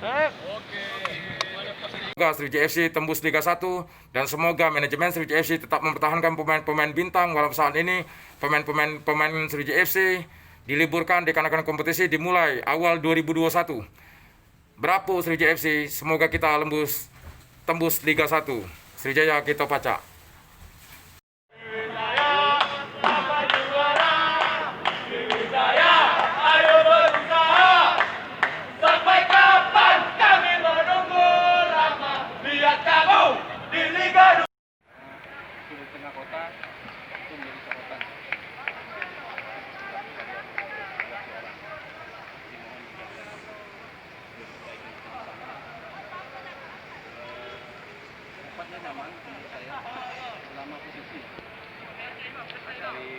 Semoga Sriwijaya FC tembus Liga 1 dan semoga manajemen Sriwijaya FC tetap mempertahankan pemain-pemain bintang walaupun saat ini pemain Sriwijaya FC diliburkan dikarenakan kompetisi dimulai awal 2021. Bravo Sriwijaya FC, semoga kita tembus Liga 1. Sriwijaya kita pacak. Tengah kota itu menjadi sorotan. Tempatnya nyaman menurut saya selama posisi dari